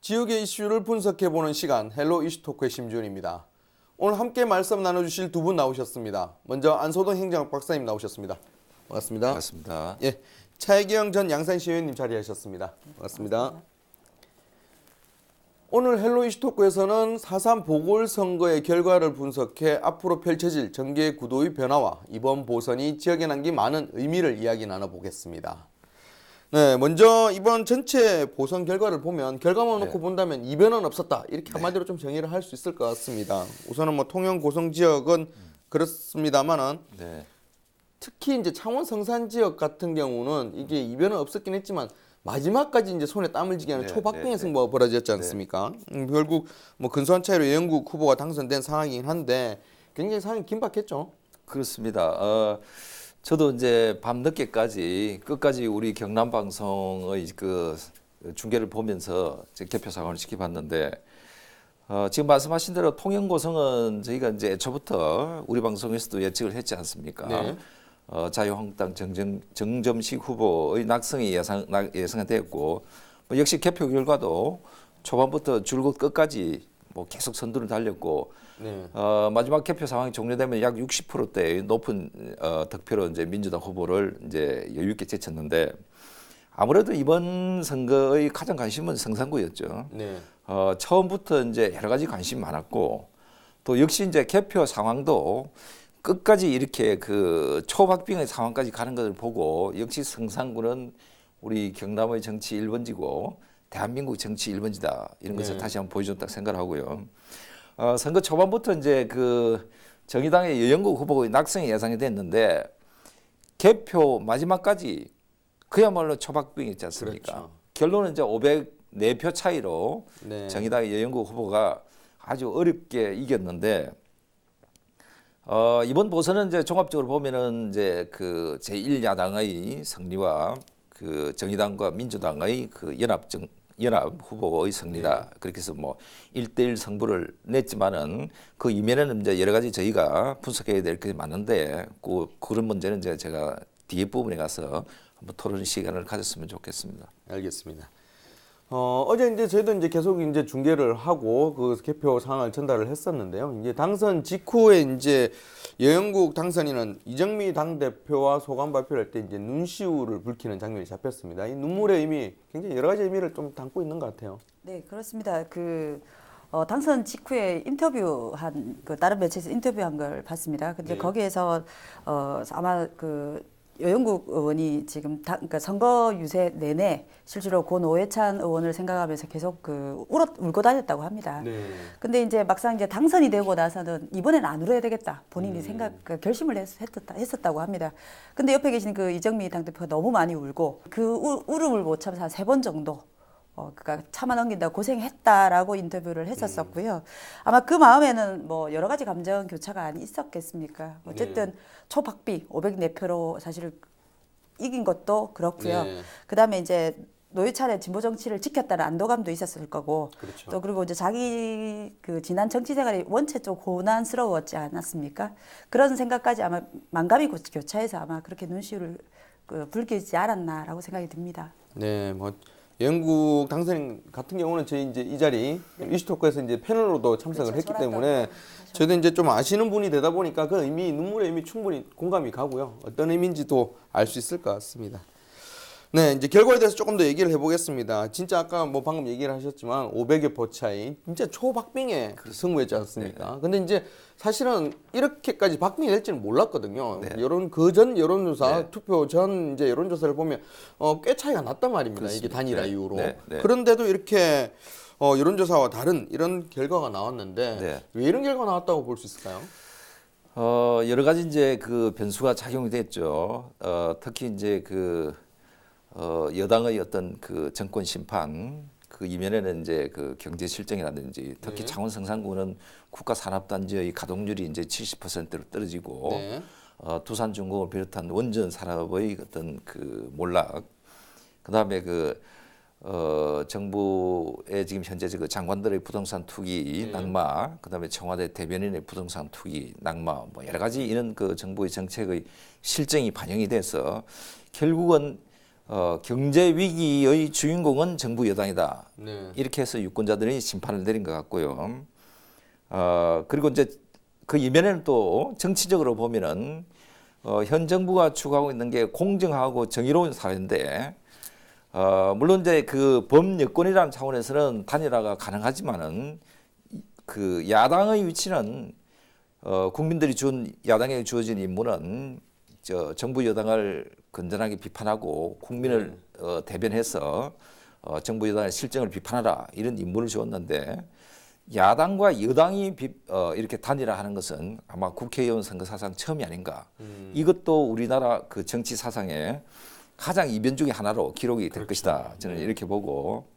지역의 이슈를 분석해보는 시간 헬로 이슈토크의 심지훈입니다. 오늘 함께 말씀 나눠주실 두 분 나오셨습니다. 먼저 안소동 행정학 박사님 나오셨습니다. 반갑습니다. 반갑습니다. 예, 차혜경 전 양산시 의원님 자리하셨습니다. 반갑습니다. 오늘 헬로 이슈토크에서는 4.3 보궐선거의 결과를 분석해 앞으로 펼쳐질 정계 구도의 변화와 이번 보선이 지역에 남긴 많은 의미를 이야기 나눠보겠습니다. 네, 먼저 이번 전체 보선 결과를 보면 결과만 놓고 본다면 이변은 없었다 이렇게 한마디로 좀 정의를 할 수 있을 것 같습니다. 우선은 뭐 통영 고성 지역은 그렇습니다만은 특히 이제 창원 성산 지역 같은 경우는 이게 이변은 없었긴 했지만 마지막까지 이제 손에 땀을 쥐게 하는 초박빙의 승부가 벌어졌지 않습니까? 결국 뭐 근소한 차이로 여영국 후보가 당선된 상황이긴 한데 굉장히 상황이 긴박했죠. 그렇습니다. 저도 이제 밤 늦게까지 끝까지 우리 경남 방송의 그 중계를 보면서 개표 상황을 지켜봤는데 지금 말씀하신 대로 통영 고성은 저희가 이제 애초부터 우리 방송에서도 예측을 했지 않습니까? 네. 자유한국당 정점식 후보의 낙승이 예상되었고 뭐 역시 개표 결과도 초반부터 줄곧 끝까지 뭐 계속 선두를 달렸고 마지막 개표 상황이 종료되면 약 60%대의 높은 득표로 이제 민주당 후보를 이제 여유 있게 제쳤는데 아무래도 이번 선거의 가장 관심은 성산구였죠. 처음부터 이제 여러 가지 관심이 많았고 또 역시 이제 개표 상황도 끝까지 이렇게 그 초박빙의 상황까지 가는 것을 보고 역시 성산구는 우리 경남의 정치 1번지고 대한민국 정치 1번지다 이런 것을 다시 한번 보여줬다고 생각을 하고요. 선거 초반부터 이제 그 정의당의 여영국 후보의 낙승이 예상이 됐는데 개표 마지막까지 그야말로 초박빙이었지 않습니까? 그렇죠. 결론은 이제 504표 차이로 정의당의 여영국 후보가 아주 어렵게 이겼는데 이번 보선은 이제 종합적으로 보면은 이제 그 제1야당의 승리와 그 정의당과 민주당의 그 연합 후보의 승리다. 그렇게 해서 뭐 1대1 승부를 냈지만은 그 이면에는 이제 여러 가지 저희가 분석해야 될 게 많은데 그런 문제는 이제 제가 뒤에 부분에 가서 한번 토론 시간을 가졌으면 좋겠습니다. 알겠습니다. 어제 이제 저희도 이제 계속 이제 중계를 하고 그 개표 상황을 전달을 했었는데요. 이제 당선 직후에 이제 여영국 당선인은 이정미 당대표와 소감 발표를 할 때 이제 눈시울을 붉히는 장면이 잡혔습니다. 이 눈물의 의미 굉장히 여러 가지 의미를 좀 담고 있는 것 같아요. 네, 그렇습니다. 당선 직후에 인터뷰한 다른 매체에서 인터뷰한 걸 봤습니다. 근데 거기에서 아마 여영국 의원이 지금 그러니까 선거 유세 내내 실제로 고 노회찬 의원을 생각하면서 계속 울고 다녔다고 합니다. 근데 이제 막상 이제 당선이 되고 나서는 이번엔 안 울어야 되겠다 본인이 결심을 했었다고 합니다. 근데 옆에 계신 그 이정미 당대표가 너무 많이 울고 울음을 못 참아서 한 3번 정도. 그러니까 참아 넘긴다 고생했다라고 인터뷰를 했었었고요. 아마 그 마음에는 뭐 여러 가지 감정 교차가 있었겠습니까? 어쨌든 초박빙 504표로 사실 이긴 것도 그렇고요. 그다음에 이제 노회찬의 진보 정치를 지켰다는 안도감도 있었을 거고, 또 그리고 이제 자기 지난 정치 생활이 원체 좀 고난스러웠지 않았습니까? 그런 생각까지 아마 만감이 교차해서 아마 그렇게 눈시울을 붉히지 않았나라고 생각이 듭니다. 네, 뭐. 영국 당선인 같은 경우는 저희 이제 이 자리 이슈토크에서 이제 패널로도 참석을 했기 때문에 저도 이제 좀 아시는 분이 되다 보니까 그 의미, 눈물의 의미 충분히 공감이 가고요. 어떤 의미인지도 알 수 있을 것 같습니다. 네, 이제 결과에 대해서 조금 더 얘기를 해보겠습니다. 진짜 아까 뭐 방금 얘기를 하셨지만 500여 표 차이, 진짜 초박빙의 승부였지 않습니까? 근데 이제 사실은 이렇게까지 박빙이 될지는 몰랐거든요. 그전 여론조사, 투표 전 이제 여론조사를 보면 꽤 차이가 났단 말입니다. 그렇습니다. 이게 단일화 이후로. 그런데도 이렇게 여론조사와 다른 이런 결과가 나왔는데 왜 이런 결과가 나왔다고 볼 수 있을까요? 여러 가지 이제 그 변수가 작용이 됐죠. 특히 이제 여당의 어떤 그 정권 심판 그 이면에는 이제 그 경제 실정이라든지 특히 창원 성산구는 국가 산업단지의 가동률이 이제 70%로 떨어지고 두산중공을 비롯한 원전 산업의 어떤 그 몰락, 그다음에 정부의 지금 현재 장관들의 부동산 투기 낙마, 그다음에 청와대 대변인의 부동산 투기 낙마, 뭐 여러 가지 이런 정부의 정책의 실정이 반영이 돼서 결국은 경제 위기의 주인공은 정부 여당이다. 네. 이렇게 해서 유권자들이 심판을 내린 것 같고요. 그리고 이제 그 이면에는 또 정치적으로 보면은 현 정부가 추구하고 있는 게 공정하고 정의로운 사회인데 물론 이제 그 범여권이라는 차원에서는 단일화가 가능하지만은 그 야당의 위치는 국민들이 준 야당에게 주어진 임무는 정부 여당을 건전하게 비판하고 국민을 대변해서 정부 여당의 실정을 비판하라 이런 임무를 주었는데 야당과 여당이 이렇게 단일화하는 것은 아마 국회의원 선거 사상 처음이 아닌가. 이것도 우리나라 그 정치 사상에 가장 이변 중의 하나로 기록이 될 그렇죠. 것이다. 저는 이렇게 보고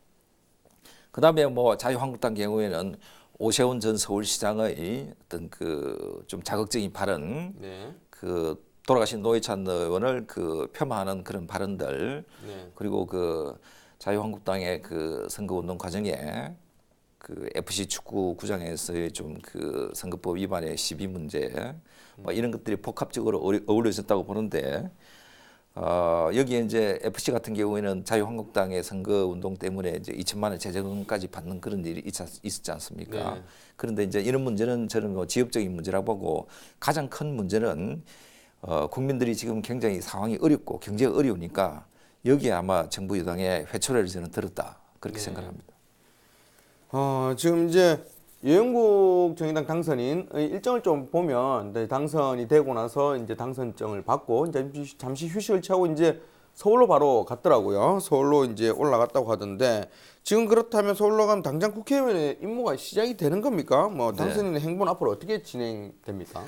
그다음에 뭐 자유한국당 경우에는 오세훈 전 서울시장의 어떤 그 좀 자극적인 발언, 네. 그 돌아가신 노회찬 의원을 그 폄하하는 그런 발언들, 네. 그리고 그 자유한국당의 그 선거운동 과정에 그 FC 축구구장에서의 좀 그 선거법 위반의 시비 문제, 뭐 이런 것들이 복합적으로 어우러졌다고 보는데. 여기에 이제 FC 같은 경우에는 자유한국당의 선거운동 때문에 이제 2천만 원 재정까지 받는 그런 일이 있었지 않습니까? 네. 그런데 이제 이런 문제는 저는 뭐 지역적인 문제라고 보고 가장 큰 문제는 국민들이 지금 굉장히 상황이 어렵고 경제가 어려우니까 여기에 아마 정부 여당의 회초리를 저는 들었다 그렇게 네. 생각합니다. 지금 이제 여영국 정의당 당선인의 일정을 좀 보면 네, 당선이 되고 나서 이제 당선증을 받고 이제 잠시 휴식을 취하고 이제 서울로 바로 갔더라고요. 서울로 이제 올라갔다고 하던데 지금 그렇다면 서울로 가면 당장 국회의원의 임무가 시작이 되는 겁니까? 뭐 당선인의 행보는 앞으로 어떻게 진행됩니까?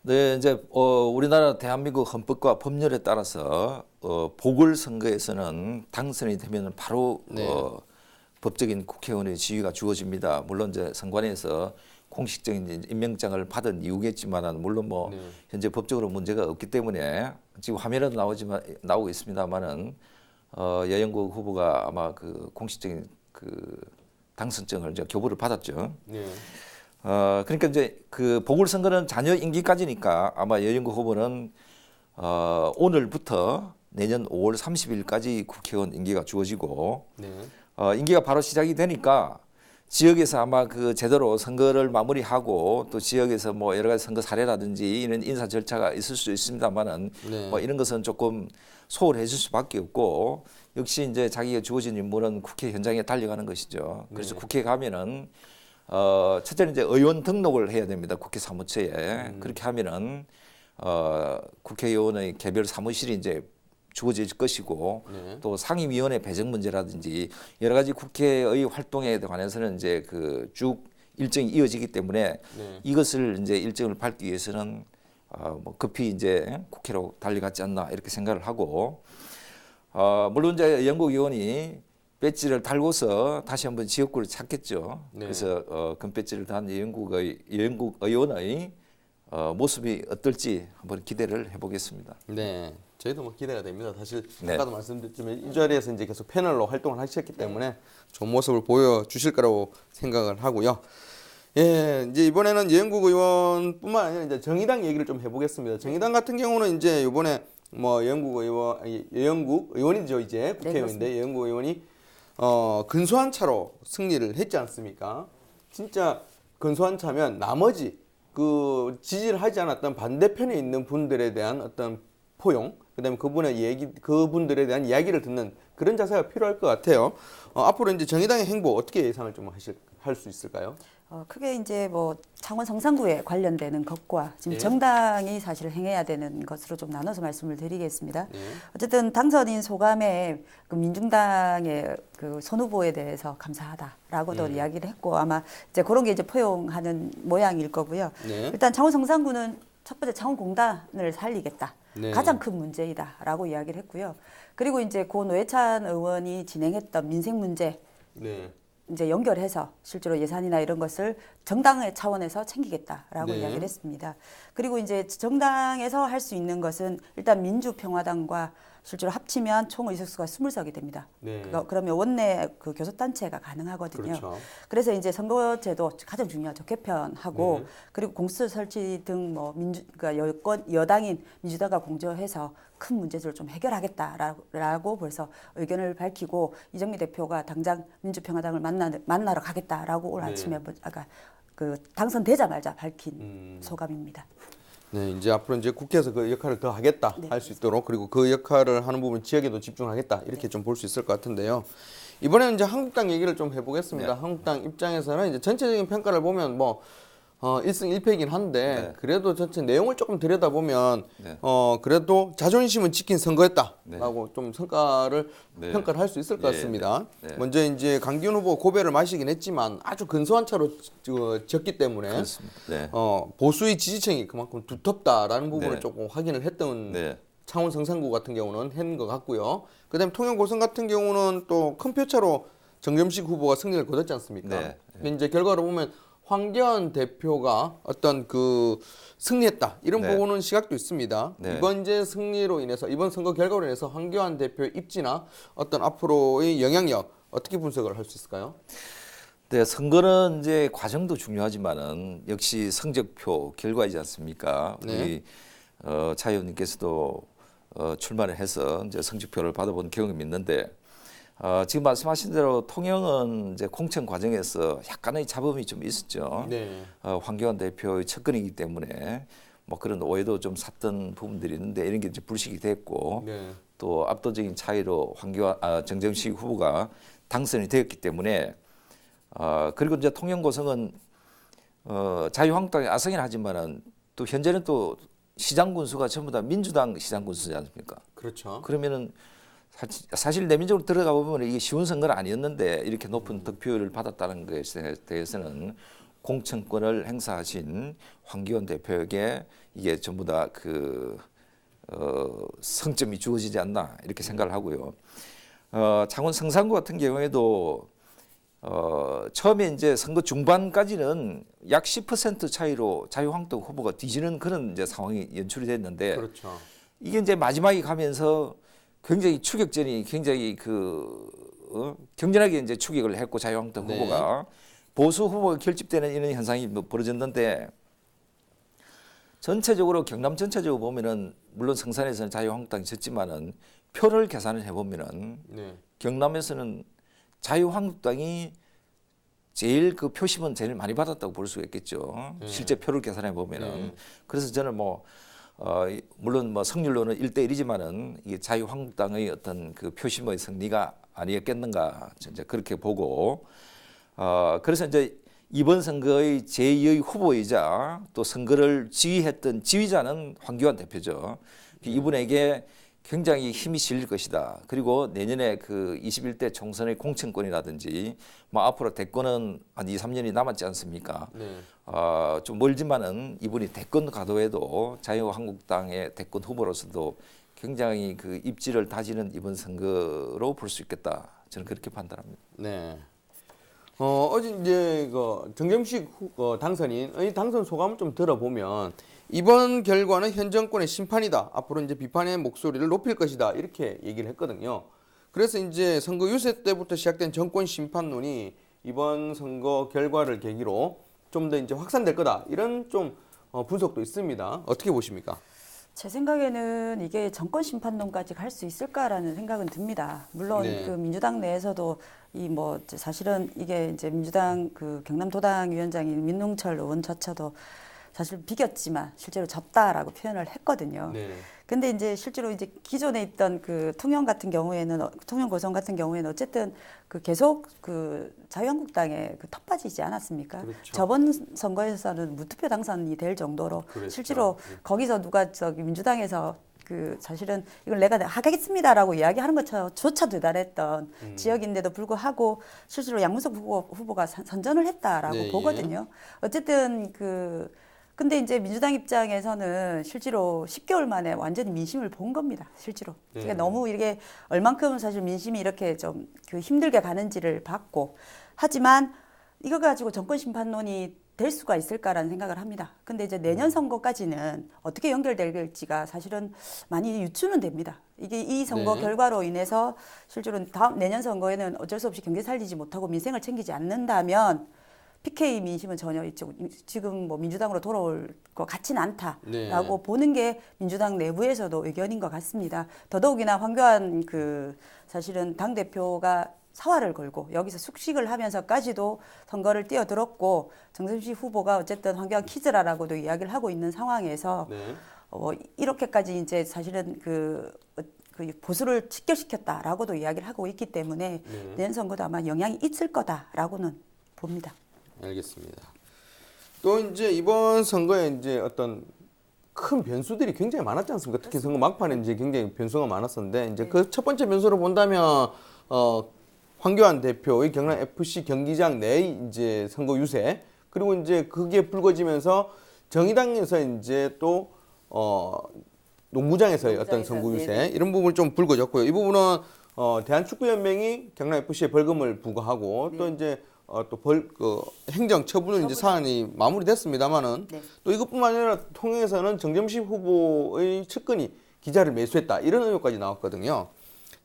네, 이제 우리나라 대한민국 헌법과 법률에 따라서 보궐선거에서는 당선이 되면 바로 법적인 국회의원의 지위가 주어집니다. 물론 이제 선관위에서 공식적인 임명장을 받은 이유겠지만은 물론 뭐 현재 법적으로 문제가 없기 때문에 지금 화면에도 나오고 있습니다만은 여영국 후보가 아마 그 공식적인 그 당선증을 이제 교부를 받았죠. 네. 그러니까 이제 그 보궐선거는 잔여 임기까지니까 아마 여영국 후보는 오늘부터 내년 5월 30일까지 국회의원 임기가 주어지고 네. 임기가 바로 시작이 되니까 지역에서 아마 그 제대로 선거를 마무리하고 또 지역에서 뭐 여러 가지 선거 사례라든지 이런 인사 절차가 있을 수 있습니다만은 네. 뭐 이런 것은 조금 소홀해질 수밖에 없고 역시 이제 자기가 주어진 임무는 국회 현장에 달려가는 것이죠. 그래서 국회에 가면은 첫째는 이제 의원 등록을 해야 됩니다. 국회 사무처에. 그렇게 하면은 국회의원의 개별 사무실이 이제 주어질 것이고 또 상임위원회 배정 문제라든지 여러 가지 국회의 활동에 관해서는 이제 그 쭉 일정이 이어지기 때문에 이것을 이제 일정을 밟기 위해서는 뭐 급히 이제 국회로 달려갔지 않나 이렇게 생각을 하고 물론 이제 영국 의원이 배지를 달고서 다시 한번 지역구를 찾겠죠. 그래서 금배지를 단 영국 의원의 모습이 어떨지 한번 기대를 해보겠습니다. 네, 저희도 뭐 기대가 됩니다. 사실 아까도 말씀드렸지만 이 자리에서 이제 계속 패널로 활동을 하셨기 때문에 좋은 모습을 보여주실 거라고 생각을 하고요. 예, 이제 이번에는 여영국 의원뿐만 아니라 이제 정의당 얘기를 좀 해보겠습니다. 정의당 같은 경우는 이제 이번에 뭐 여영국 의원이죠 이제 국회의원인데 여영국 의원이 근소한 차로 승리를 했지 않습니까? 진짜 근소한 차면 나머지 그 지지를 하지 않았던 반대편에 있는 분들에 대한 어떤 포용, 그다음에 그분들에 대한 이야기를 듣는 그런 자세가 필요할 것 같아요. 앞으로 이제 정의당의 행보 어떻게 예상을 좀 할 수 있을까요? 크게 이제 뭐 창원 성산구에 관련되는 것과 지금 정당이 사실 행해야 되는 것으로 좀 나눠서 말씀을 드리겠습니다. 어쨌든 당선인 소감에 그 민중당의 그 손 후보에 대해서 감사하다라고도 이야기를 했고 아마 이제 그런 게 이제 포용하는 모양일 거고요. 일단 창원 성산구는 첫 번째 창원공단을 살리겠다. 가장 큰 문제이다라고 이야기를 했고요. 그리고 이제 고 노회찬 의원이 진행했던 민생 문제 이제 연결해서 실제로 예산이나 이런 것을 정당의 차원에서 챙기겠다라고 이야기를 했습니다. 그리고 이제 정당에서 할 수 있는 것은 일단 민주평화당과 실제로 합치면 총 의석수가 20석이 됩니다. 네. 그러면 원내 그 교섭단체가 가능하거든요. 그렇죠. 그래서 이제 선거제도 가장 중요하죠. 개편하고 네. 그리고 공수처 설치 등 뭐 그러니까 여당인 민주당과 공조해서 큰 문제들을 좀 해결하겠다라고 벌써 의견을 밝히고 이정미 대표가 당장 민주평화당을 만나러 가겠다라고 오늘 네. 아침에 아까 그 당선되자마자 밝힌 소감입니다. 네, 이제 앞으로 이제 국회에서 그 역할을 더 하겠다 네, 할 수 있도록 그리고 그 역할을 하는 부분 지역에도 집중하겠다 이렇게 좀 볼 수 있을 것 같은데요. 이번에는 이제 한국당 얘기를 좀 해보겠습니다. 네. 한국당 입장에서는 이제 전체적인 평가를 보면 뭐 1승 1패이긴 한데 네. 그래도 전체 내용을 조금 들여다보면 네. 그래도 자존심은 지킨 선거였다라고 네. 좀 성과를 네. 평가를 할 수 있을 것 네, 같습니다. 네. 네. 먼저 이제 강기훈 후보 고배를 마시긴 했지만 아주 근소한 차로 졌기 때문에 그렇습니다. 네. 보수의 지지층이 그만큼 두텁다라는 부분을 네. 조금 확인을 했던 네. 창원 성산구 같은 경우는 했는 것 같고요. 그다음에 통영 고성 같은 경우는 또 큰 표차로 정점식 후보가 승리를 거뒀지 않습니까? 네. 근데 이제 결과로 보면 황교안 대표가 어떤 그 승리했다 이런 네. 보는 시각도 있습니다. 네. 이번 이제 승리로 인해서 이번 선거 결과로 인해서 황교안 대표의 입지나 어떤 앞으로의 영향력 어떻게 분석을 할 수 있을까요? 네, 선거는 이제 과정도 중요하지만은 역시 성적표 결과이지 않습니까? 네. 우리 차 의원님께서도 출마를 해서 이제 성적표를 받아본 경험이 있는데 지금 말씀하신 대로 통영은 이제 공천 과정에서 약간의 잡음이 좀 있었죠. 네. 황교안 대표의 측근이기 때문에 뭐 그런 오해도 좀 샀던 부분들이 있는데 이런 게 이제 불식이 됐고 네. 또 압도적인 차이로 정정식 후보가 당선이 되었기 때문에 그리고 이제 통영 고성은 자유한국당이 아성이긴 하지만은 또 현재는 또 시장 군수가 전부 다 민주당 시장 군수지 않습니까? 그렇죠. 그러면은 사실 내면적으로 들어가 보면 이게 쉬운 선거는 아니었는데 이렇게 높은 득표율을 받았다는 것에 대해서는 공천권을 행사하신 황교안 대표에게 이게 전부 다 그 성점이 주어지지 않나 이렇게 생각을 하고요. 창원 성산구 같은 경우에도 처음에 이제 선거 중반까지는 약 10% 차이로 자유한국당 후보가 뒤지는 그런 이제 상황이 연출이 됐는데 그렇죠. 이게 이제 마지막에 가면서 굉장히 추격전이 굉장히 경전하게 이제 추격을 했고 자유한국당 네. 후보가 보수 후보가 결집되는 이런 현상이 뭐 벌어졌는데 전체적으로 경남 전체적으로 보면은 물론 성산에서는 자유한국당이 졌지만은 표를 계산을 해보면은 네. 경남에서는 자유한국당이 제일 그 표심은 제일 많이 받았다고 볼 수가 있겠죠. 실제 표를 계산해 보면은 그래서 저는 뭐 물론 뭐 승률로는 1대1이지만은 이게 자유한국당의 어떤 그 표심의 승리가 아니었겠는가 이제 그렇게 보고 그래서 이제 이번 선거의 제2의 후보이자 또 선거를 지휘했던 지휘자는 황교안 대표죠. 이분에게 굉장히 힘이 실릴 것이다. 그리고 내년에 그 21대 총선의 공천권이라든지 뭐 앞으로 대권은 한 2, 3년이 남았지 않습니까? 네. 좀 멀지만은 이분이 대권 가도에도 자유한국당의 대권 후보로서도 굉장히 그 입지를 다지는 이번 선거로 볼 수 있겠다. 저는 그렇게 판단합니다. 네. 어제 이제 그 정점식 당선인의 당선 소감을 좀 들어보면 이번 결과는 현 정권의 심판이다. 앞으로 이제 비판의 목소리를 높일 것이다. 이렇게 얘기를 했거든요. 그래서 이제 선거 유세 때부터 시작된 정권 심판론이 이번 선거 결과를 계기로 좀 더 이제 확산될 거다. 이런 좀 분석도 있습니다. 어떻게 보십니까? 제 생각에는 이게 정권 심판론까지 갈 수 있을까라는 생각은 듭니다. 물론 네. 그 민주당 내에서도 이 뭐 사실은 이게 이제 민주당 그 경남도당 위원장인 민농철 의원조차도 사실 비겼지만 실제로 졌다라고 표현을 했거든요. 네. 근데 이제 실제로 이제 기존에 있던 그 통영 같은 경우에는 통영 고성 같은 경우에는 어쨌든 그 계속 그 자유한국당에 그 텃빠지지 않았습니까? 그렇죠. 저번 선거에서는 무투표 당선이 될 정도로 그랬죠. 실제로 거기서 누가 저기 민주당에서 그 사실은 이걸 내가 하겠습니다라고 이야기하는 것조차 대단했던 지역인데도 불구하고 실제로 양문석 후보가 선전을 했다라고 네, 보거든요. 어쨌든 근데 이제 민주당 입장에서는 실제로 10개월 만에 완전히 민심을 본 겁니다. 실제로. 네. 그러니까 너무 이게 얼만큼 사실 민심이 이렇게 좀 그 힘들게 가는지를 봤고 하지만 이거 가지고 정권 심판론이 될 수가 있을까라는 생각을 합니다. 근데 이제 내년 선거까지는 어떻게 연결될지가 사실은 많이 유추는 됩니다. 이게 이 선거 네. 결과로 인해서 실제로 다음 내년 선거에는 어쩔 수 없이 경제 살리지 못하고 민생을 챙기지 않는다면 PK 민심은 전혀 지금 뭐 민주당으로 돌아올 것 같지는 않다라고 네. 보는 게 민주당 내부에서도 의견인 것 같습니다. 더더욱이나 황교안 사실은 당 대표가 사활을 걸고 여기서 숙식을 하면서까지도 선거를 뛰어들었고 정점식 후보가 어쨌든 황교안 키즈라라고도 이야기를 하고 있는 상황에서 네. 이렇게까지 이제 사실은 그 보수를 직결시켰다라고도 이야기를 하고 있기 때문에 네. 내년 선거도 아마 영향이 있을 거다라고는 봅니다. 알겠습니다. 또 이제 이번 선거에 이제 어떤 큰 변수들이 굉장히 많았지 않습니까? 특히 선거 막판에 이제 굉장히 변수가 많았었는데 이제 그 첫 번째 변수로 본다면 황교안 대표의 경남 FC 경기장 내의 이제 선거 유세 그리고 이제 그게 불거지면서 정의당에서 이제 또 농구장에서의 어떤 선거 유세 이런 부분을 좀 불거졌고요. 이 부분은 대한축구연맹이 경남 FC에 벌금을 부과하고 또 이제 그 행정 처분은 이제 사안이 마무리됐습니다만은 네. 또 이것뿐만 아니라 통영에서는 정점식 후보의 측근이 기자를 매수했다 이런 의혹까지 나왔거든요.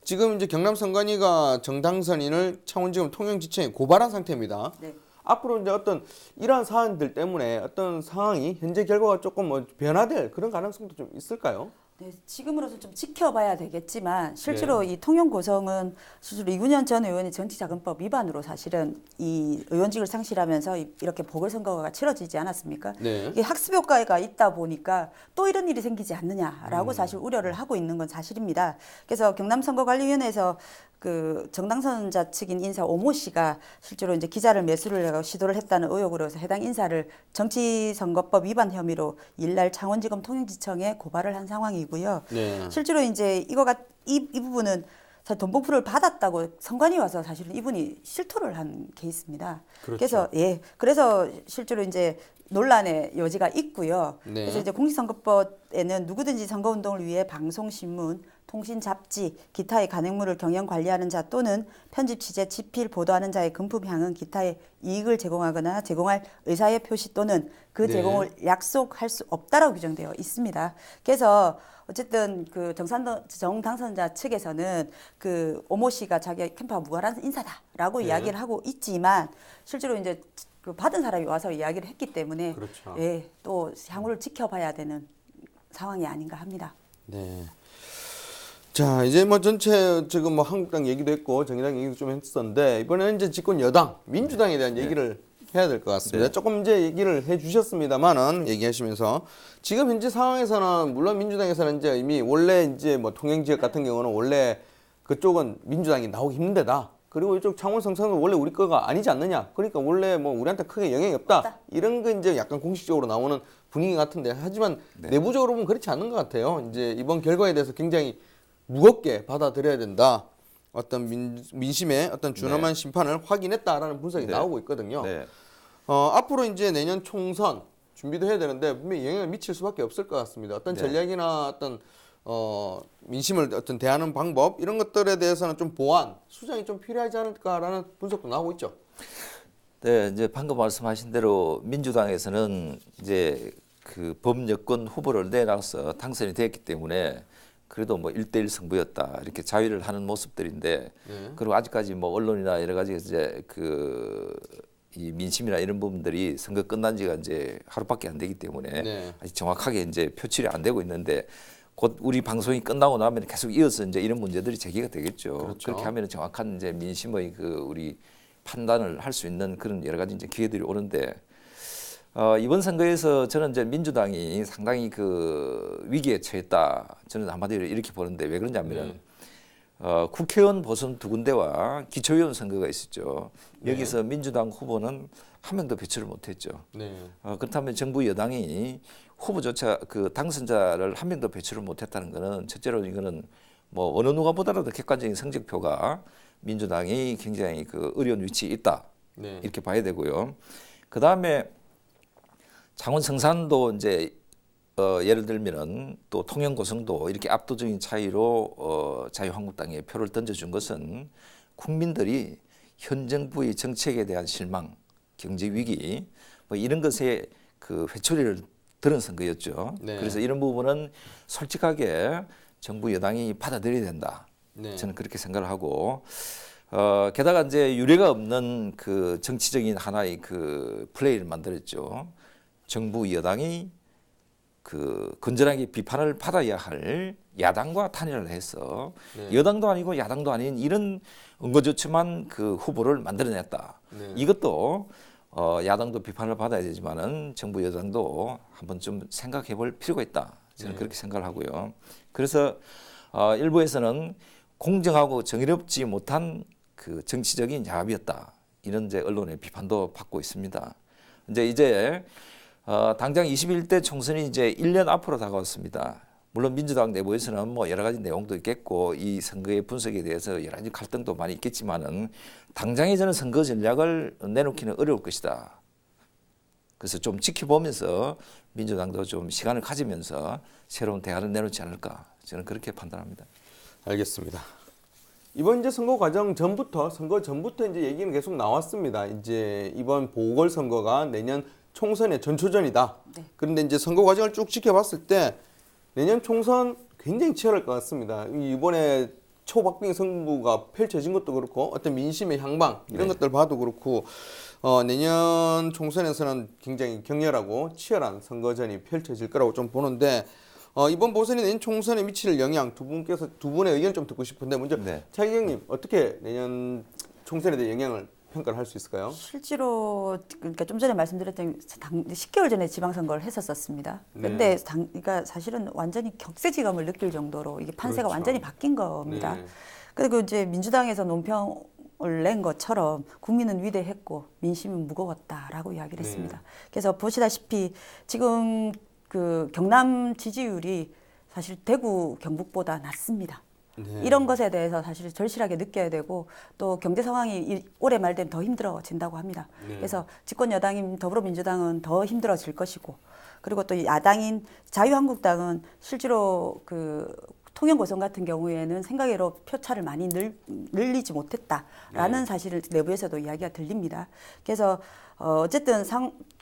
지금 이제 경남 선관위가 정당선인을 창원지검 통영지청에 고발한 상태입니다. 네. 앞으로 이제 어떤 이러한 사안들 때문에 어떤 상황이 현재 결과가 조금 뭐 변화될 그런 가능성도 좀 있을까요? 네, 지금으로서 좀 지켜봐야 되겠지만 실제로 이 통영 고성은 실제로 이군현 전 의원이 정치자금법 위반으로 사실은 이 의원직을 상실하면서 이렇게 보궐선거가 치러지지 않았습니까? 네. 이게 학습 효과가 있다 보니까 또 이런 일이 생기지 않느냐라고 사실 우려를 하고 있는 건 사실입니다. 그래서 경남선거관리위원회에서 그 정당선자 측인 인사 오모 씨가 실제로 이제 기자를 매수를 하고 시도를 했다는 의혹으로 해서 해당 인사를 정치선거법 위반 혐의로 일날 창원지검 통영지청에 고발을 한 상황이고요. 네. 실제로 이제 이 부분은 사실 돈봉투를 받았다고 선관위 와서 사실은 이분이 실토를 한 케이스입니다. 그렇죠. 그래서 실제로 이제 논란의 여지가 있고요. 네. 그래서 이제 공직선거법에는 누구든지 선거운동을 위해 방송, 신문, 통신, 잡지, 기타의 간행물을 경영 관리하는 자 또는 편집, 취재, 집필, 보도하는 자의 금품 향응 기타의 이익을 제공하거나 제공할 의사의 표시 또는 그 네. 제공을 약속할 수 없다라고 규정되어 있습니다. 그래서 어쨌든 그 정당선자 측에서는 그 오모 씨가 자기 캠프와 무관한 인사다라고 네. 이야기를 하고 있지만 실제로 이제 그 받은 사람이 와서 이야기를 했기 때문에 그렇죠. 예, 또 향후를 지켜봐야 되는 상황이 아닌가 합니다. 네. 자, 이제 뭐 전체 지금 뭐 한국당 얘기도 했고 정의당 얘기도 좀 했었는데 이번에는 이제 집권 여당 민주당에 대한 얘기를 해야 될 것 같습니다. 네. 조금 이제 얘기를 해주셨습니다만은 얘기하시면서 지금 현재 상황에서는 물론 민주당에서는 이제 이미 원래 이제 뭐 통영 지역 같은 경우는 원래 그쪽은 민주당이 나오기 힘들다. 그리고 이쪽 창원 성산은 원래 우리 거가 아니지 않느냐. 그러니까 원래 뭐 우리한테 크게 영향이 없다. 이런 거 이제 약간 공식적으로 나오는 분위기 같은데 하지만 내부적으로 보면 그렇지 않은 것 같아요. 이제 이번 결과에 대해서 굉장히 무겁게 받아들여야 된다. 어떤 민심의 어떤 준엄한 심판을 확인했다라는 분석이 나오고 있거든요. 네. 앞으로 이제 내년 총선 준비도 해야 되는데 분명히 영향을 미칠 수밖에 없을 것 같습니다. 어떤 전략이나 어떤 민심을 어떤 대하는 방법 이런 것들에 대해서는 좀 보완, 수정이 좀 필요하지 않을까라는 분석도 나오고 있죠. 네, 이제 방금 말씀하신 대로 민주당에서는 이제 그 범여권 후보를 내놔서 당선이 됐기 때문에 그래도 뭐 1대1 승부였다 이렇게 자위를 하는 모습들인데 그리고 아직까지 뭐 언론이나 여러 가지 이제 이 민심이나 이런 부분들이 선거 끝난 지가 이제 하루밖에 안 되기 때문에 아직 정확하게 이제 표출이 안 되고 있는데 곧 우리 방송이 끝나고 나면 계속 이어서 이제 이런 문제들이 제기가 되겠죠. 그렇죠. 그렇게 하면 정확한 이제 민심의 그 우리 판단을 할 수 있는 그런 여러 가지 이제 기회들이 오는데 이번 선거에서 저는 이제 민주당이 상당히 그 위기에 처했다. 저는 한마디로 이렇게 보는데 왜 그러냐면은 국회의원 보선 2군데와 기초의원 선거가 있었죠. 여기서 민주당 후보는 한 명도 배출을 못했죠. 그렇다면 정부 여당이 후보조차 그 당선자를 한 명도 배출을 못했다는 것은 첫째로 이거는 뭐 어느 누가보다라도 객관적인 성적표가 민주당이 굉장히 그 어려운 위치에 있다 이렇게 봐야 되고요. 그 다음에 창원 성산도 이제 예를 들면은 또 통영 고성도 이렇게 압도적인 차이로 자유한국당에 표를 던져준 것은 국민들이 현 정부의 정책에 대한 실망, 경제 위기, 뭐 이런 것에 그 회초리를 들은 선거였죠. 네. 그래서 이런 부분은 솔직하게 정부 여당이 받아들여야 된다. 네. 저는 그렇게 생각을 하고 게다가 이제 유례가 없는 그 정치적인 하나의 그 플레이를 만들었죠. 정부 여당이 그 건전하게 비판을 받아야 할 야당과 단일화를 해서 네. 여당도 아니고 야당도 아닌 이런 응거좋지만 그 후보를 만들어냈다. 네. 이것도 야당도 비판을 받아야 되지만은 정부 여당도 한번 좀 생각해볼 필요가 있다. 저는 네. 그렇게 생각을 하고요. 그래서 일부에서는 공정하고 정의롭지 못한 그 정치적인 야합이었다. 이런 이제 언론의 비판도 받고 있습니다. 이제 당장 21대 총선이 이제 1년 앞으로 다가왔습니다. 물론 민주당 내부에서는 뭐 여러 가지 내용도 있겠고 이 선거의 분석에 대해서 여러 가지 갈등도 많이 있겠지만은 당장에 저는 선거 전략을 내놓기는 어려울 것이다. 그래서 좀 지켜보면서 민주당도 좀 시간을 가지면서 새로운 대안을 내놓지 않을까 저는 그렇게 판단합니다. 알겠습니다. 이번 이제 선거 과정 전부터 이제 얘기는 계속 나왔습니다. 이제 이번 보궐선거가 내년 총선의 전초전이다. 네. 그런데 이제 선거 과정을 쭉 지켜봤을 때 내년 총선 굉장히 치열할 것 같습니다. 이번에 초박빙 승부가 펼쳐진 것도 그렇고 어떤 민심의 향방 이런 네. 것들 봐도 그렇고 내년 총선에서는 굉장히 격렬하고 치열한 선거전이 펼쳐질 거라고 좀 보는데 이번 보선이 내년 총선에 미칠 영향 두 분의 의견 좀 듣고 싶은데 먼저 네. 차기경님 어떻게 내년 총선에 대한 영향을 평가를 할 수 있을까요? 실제로 그러니까 좀 전에 말씀드렸던 10개월 전에 지방선거를 했었습니다. 네. 근데 그러니까 사실은 완전히 격세지감을 느낄 정도로 이게 판세가 그렇죠. 완전히 바뀐 겁니다. 네. 그리고 이제 민주당에서 논평을 낸 것처럼 국민은 위대했고 민심은 무거웠다라고 이야기를 네. 했습니다. 그래서 보시다시피 지금 그 경남 지지율이 사실 대구, 경북보다 낮습니다. 네. 이런 것에 대해서 사실 절실하게 느껴야 되고 또 경제 상황이 올해 말 되면 더 힘들어진다고 합니다. 네. 그래서 집권 여당인 더불어민주당은 더 힘들어질 것이고 그리고 또 야당인 자유한국당은 실제로 그 통영 고성 같은 경우에는 생각외로 표차를 많이 늘리지 못했다라는 네. 사실을 내부에서도 이야기가 들립니다. 그래서 어쨌든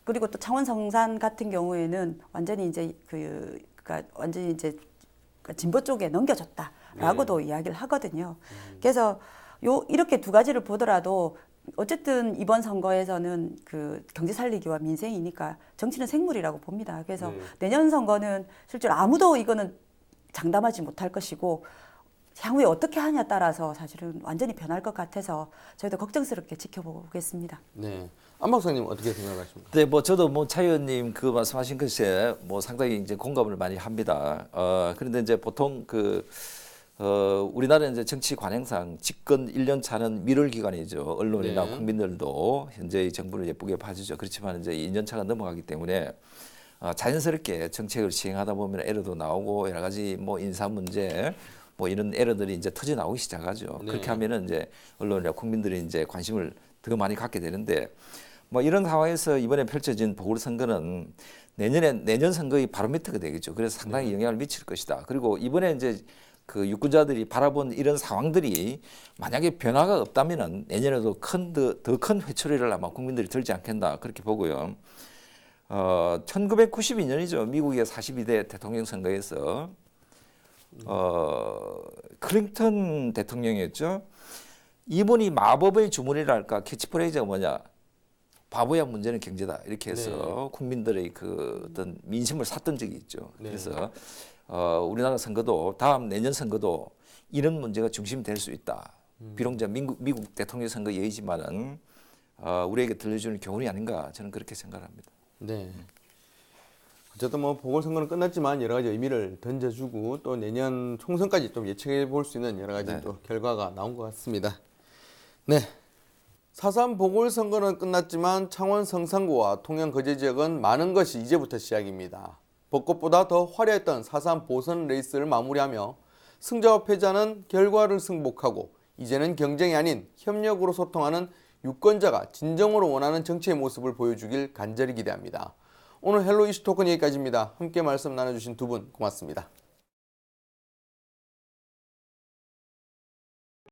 그리고 또 창원 성산 같은 경우에는 완전히 이제 그러니까 완전히 이제 진보 쪽에 넘겨졌다라고도 이야기를 하거든요. 그래서 이렇게 두 가지를 보더라도 어쨌든 이번 선거에서는 그 경제 살리기와 민생이니까 정치는 생물이라고 봅니다. 그래서 내년 선거는 실제로 아무도 이거는 장담하지 못할 것이고 향후에 어떻게 하냐에 따라서 사실은 완전히 변할 것 같아서 저희도 걱정스럽게 지켜보겠습니다. 네. 안 박사님 어떻게 생각하십니까? 네, 뭐 저도 뭐 차 의원님 그 말씀하신 것에 뭐 상당히 이제 공감을 많이 합니다. 그런데 이제 보통 우리나라는 이제 정치 관행상 집권 1년 차는 밀월 기간이죠. 언론이나 네. 국민들도 현재 정부를 예쁘게 봐주죠. 그렇지만 이제 2년 차가 넘어가기 때문에 자연스럽게 정책을 시행하다 보면 에러도 나오고 여러 가지 뭐 인사 문제 뭐 이런 에러들이 이제 터져 나오기 시작하죠. 네. 그렇게 하면은 이제 언론이나 국민들이 이제 관심을 더 많이 갖게 되는데 뭐 이런 상황에서 이번에 펼쳐진 보궐선거는 내년 선거의 바로미터가 되겠죠. 그래서 상당히 영향을 미칠 것이다. 그리고 이번에 이제 그 유권자들이 바라본 이런 상황들이 만약에 변화가 없다면은 내년에도 더 큰 회초리를 아마 국민들이 들지 않겠나 그렇게 보고요. 1992년이죠. 미국의 42대 대통령 선거에서 클린턴 대통령이었죠. 이분이 마법의 주문이랄까 캐치프레이즈가 뭐냐? 바보야 문제는 경제다 이렇게 해서 국민들의 그 어떤 민심을 샀던 적이 있죠. 네. 그래서 우리나라 선거도 다음 내년 선거도 이런 문제가 중심이 될 수 있다. 비록 이제 미국 대통령 선거 예이지만은 우리에게 들려주는 교훈이 아닌가 저는 그렇게 생각합니다. 네. 어쨌든 뭐 보궐선거는 끝났지만 여러 가지 의미를 던져주고 또 내년 총선까지 좀 예측해 볼 수 있는 여러 가지 네. 또 결과가 나온 것 같습니다. 네. 4.3 보궐선거는 끝났지만 창원 성산구와 통영 거제 지역은 많은 것이 이제부터 시작입니다. 벚꽃보다 더 화려했던 4.3 보선 레이스를 마무리하며 승자와 패자는 결과를 승복하고 이제는 경쟁이 아닌 협력으로 소통하는 유권자가 진정으로 원하는 정치의 모습을 보여주길 간절히 기대합니다. 오늘 헬로 이슈 토크는 여기까지입니다. 함께 말씀 나눠주신 두 분 고맙습니다.